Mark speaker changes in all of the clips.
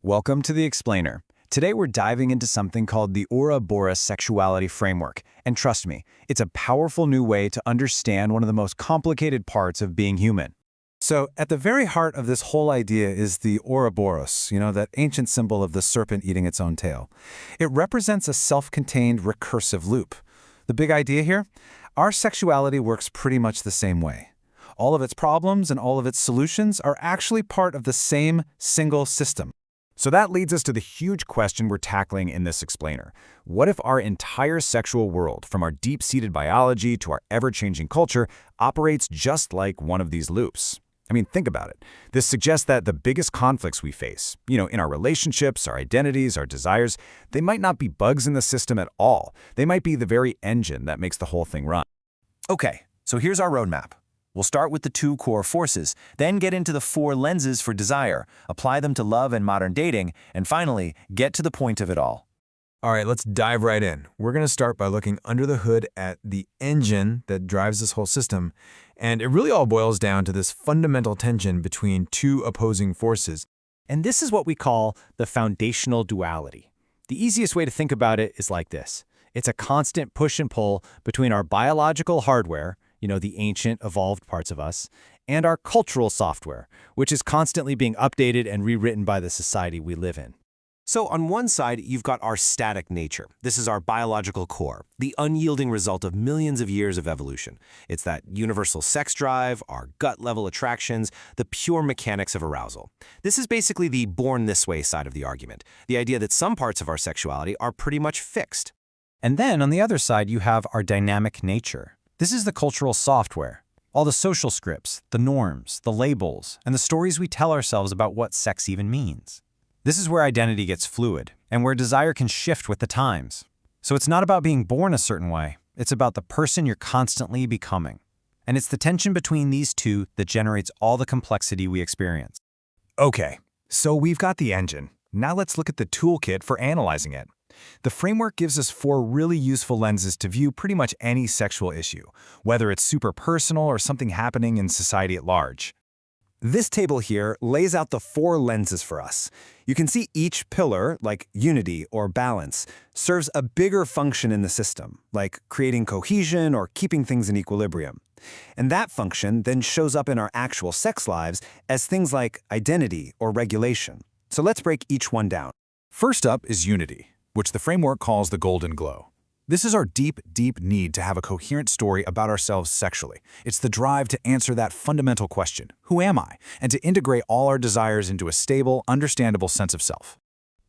Speaker 1: Welcome to The Explainer. Today we're diving into something called the Ouroboros Sexuality Framework. And trust me, it's a powerful new way to understand one of the most complicated parts of being human.
Speaker 2: So, at the very heart of this whole idea is the Ouroboros, that ancient symbol of the serpent eating its own tail. It represents a self-contained recursive loop. The big idea here? Our sexuality works pretty much the same way. All of its problems and all of its solutions are actually part of the same single system.
Speaker 1: So that leads us to the huge question we're tackling in this explainer. What if our entire sexual world, from our deep-seated biology to our ever-changing culture, operates just like one of these loops? I mean, think about it. This suggests that the biggest conflicts we face, in our relationships, our identities, our desires, they might not be bugs in the system at all. They might be the very engine that makes the whole thing run.
Speaker 3: Okay, so here's our roadmap. We'll start with the two core forces, then get into the four lenses for desire, apply them to love and modern dating, and finally, get to the point of it all.
Speaker 2: All right, let's dive right in. We're going to start by looking under the hood at the engine that drives this whole system. And it really all boils down to this fundamental tension between two opposing forces.
Speaker 1: And this is what we call the foundational duality. The easiest way to think about it is like this. It's a constant push and pull between our biological hardware, the ancient, evolved parts of us, and our cultural software, which is constantly being updated and rewritten by the society we live in.
Speaker 3: So on one side, you've got our static nature. This is our biological core, the unyielding result of millions of years of evolution. It's that universal sex drive, our gut-level attractions, the pure mechanics of arousal. This is basically the born this way side of the argument, the idea that some parts of our sexuality are pretty much fixed.
Speaker 1: And then on the other side, you have our dynamic nature. This is the cultural software, all the social scripts, the norms, the labels, and the stories we tell ourselves about what sex even means. This is where identity gets fluid, and where desire can shift with the times. So it's not about being born a certain way, it's about the person you're constantly becoming. And it's the tension between these two that generates all the complexity we experience.
Speaker 2: Okay, so we've got the engine. Now let's look at the toolkit for analyzing it. The framework gives us four really useful lenses to view pretty much any sexual issue, whether it's super personal or something happening in society at large.
Speaker 3: This table here lays out the four lenses for us. You can see each pillar, like unity or balance, serves a bigger function in the system, like creating cohesion or keeping things in equilibrium. And that function then shows up in our actual sex lives as things like identity or regulation. So let's break each one down.
Speaker 2: First up is unity, which the framework calls the golden glow. This is our deep, deep need to have a coherent story about ourselves sexually. It's the drive to answer that fundamental question, who am I? And to integrate all our desires into a stable, understandable sense of self.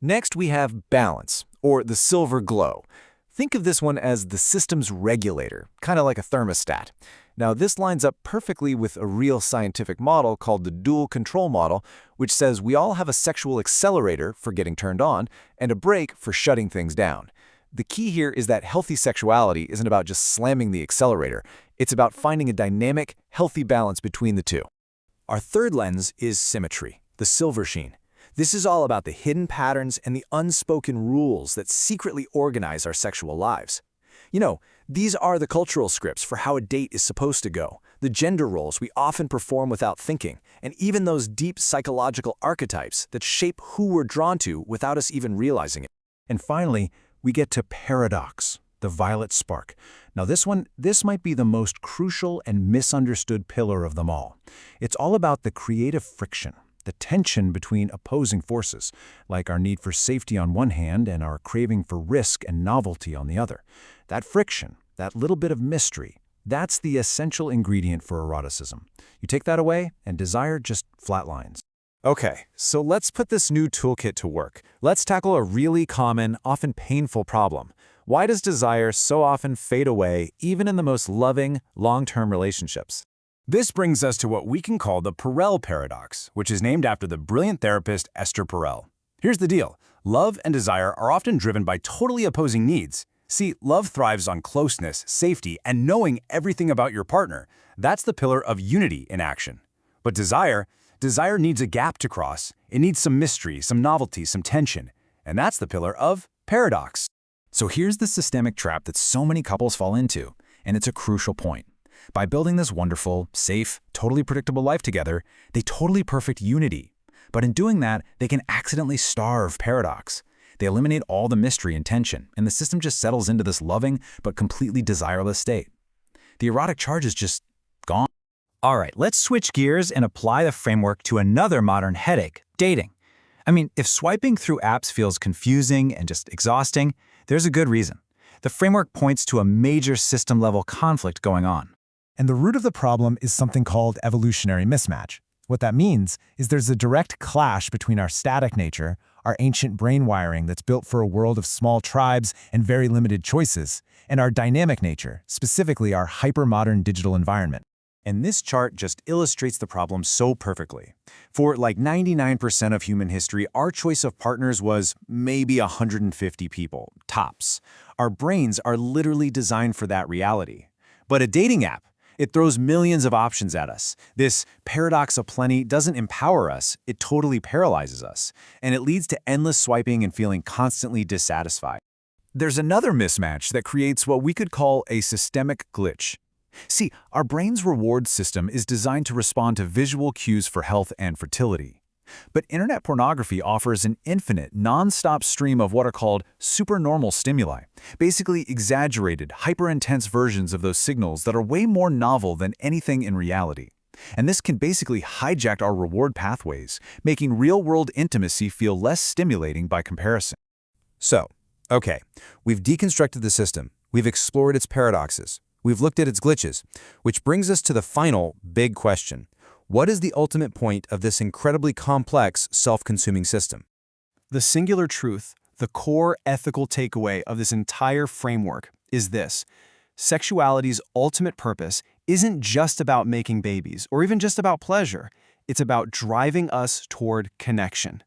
Speaker 2: Next, we have balance, or the silver glow. Think of this one as the system's regulator, kind of like a thermostat. Now, this lines up perfectly with a real scientific model called the dual control model, which says we all have a sexual accelerator for getting turned on and a brake for shutting things down. The key here is that healthy sexuality isn't about just slamming the accelerator. It's about finding a dynamic, healthy balance between the two.
Speaker 3: Our third lens is symmetry, the silver sheen. This is all about the hidden patterns and the unspoken rules that secretly organize our sexual lives. These are the cultural scripts for how a date is supposed to go, the gender roles we often perform without thinking, and even those deep psychological archetypes that shape who we're drawn to without us even realizing it.
Speaker 2: And finally, we get to paradox, the violet spark. Now this might be the most crucial and misunderstood pillar of them all. It's all about the creative friction, the tension between opposing forces, like our need for safety on one hand and our craving for risk and novelty on the other. That friction, that little bit of mystery, that's the essential ingredient for eroticism. You take that away, and desire just flatlines.
Speaker 1: Okay, so let's put this new toolkit to work. Let's tackle a really common, often painful problem. Why does desire so often fade away, even in the most loving, long-term relationships? This brings us to what we can call the Perel paradox, which is named after the brilliant therapist Esther Perel. Here's the deal. Love and desire are often driven by totally opposing needs. See, love thrives on closeness, safety, and knowing everything about your partner. That's the pillar of unity in action. But desire needs a gap to cross. It needs some mystery, some novelty, some tension. And that's the pillar of paradox. So here's the systemic trap that so many couples fall into, and it's a crucial point. By building this wonderful, safe, totally predictable life together, they totally perfect unity.
Speaker 2: But in doing that, they can accidentally starve paradox. They eliminate all the mystery and tension, and the system just settles into this loving but completely desireless state. The erotic charge is just gone.
Speaker 4: All right, let's switch gears and apply the framework to another modern headache, dating. I mean, if swiping through apps feels confusing and just exhausting, there's a good reason. The framework points to a major system-level conflict going on.
Speaker 5: And the root of the problem is something called evolutionary mismatch. What that means is there's a direct clash between our static nature, our ancient brain wiring that's built for a world of small tribes and very limited choices, and our dynamic nature, specifically our hyper-modern digital environment.
Speaker 1: And this chart just illustrates the problem so perfectly. For like 99% of human history, our choice of partners was maybe 150 people, tops. Our brains are literally designed for that reality. But a dating app, it throws millions of options at us. This paradox of plenty doesn't empower us, it totally paralyzes us. And it leads to endless swiping and feeling constantly dissatisfied.
Speaker 2: There's another mismatch that creates what we could call a systemic glitch. See, our brain's reward system is designed to respond to visual cues for health and fertility. But internet pornography offers an infinite, non-stop stream of what are called supernormal stimuli, basically exaggerated, hyper-intense versions of those signals that are way more novel than anything in reality. And this can basically hijack our reward pathways, making real-world intimacy feel less stimulating by comparison.
Speaker 3: So, okay, we've deconstructed the system, we've explored its paradoxes, we've looked at its glitches, which brings us to the final big question. What is the ultimate point of this incredibly complex, self-consuming system?
Speaker 6: The singular truth, the core ethical takeaway of this entire framework is this: sexuality's ultimate purpose isn't just about making babies or even just about pleasure. It's about driving us toward connection.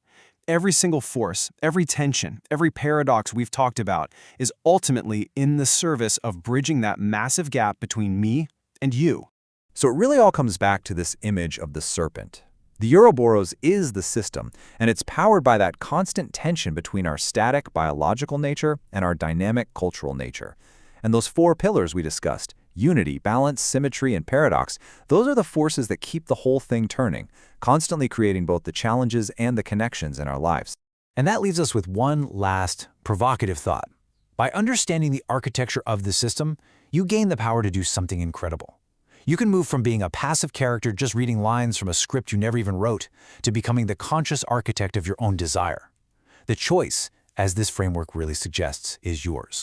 Speaker 6: Every single force, every tension, every paradox we've talked about is ultimately in the service of bridging that massive gap between me and you.
Speaker 3: So it really all comes back to this image of the serpent. The Ouroboros is the system, and it's powered by that constant tension between our static biological nature and our dynamic cultural nature. And those four pillars we discussed, unity, balance, symmetry, and paradox, those are the forces that keep the whole thing turning, constantly creating both the challenges and the connections in our lives.
Speaker 4: And that leaves us with one last provocative thought. By understanding the architecture of the system, you gain the power to do something incredible. You can move from being a passive character just reading lines from a script you never even wrote to becoming the conscious architect of your own desire. The choice, as this framework really suggests, is yours.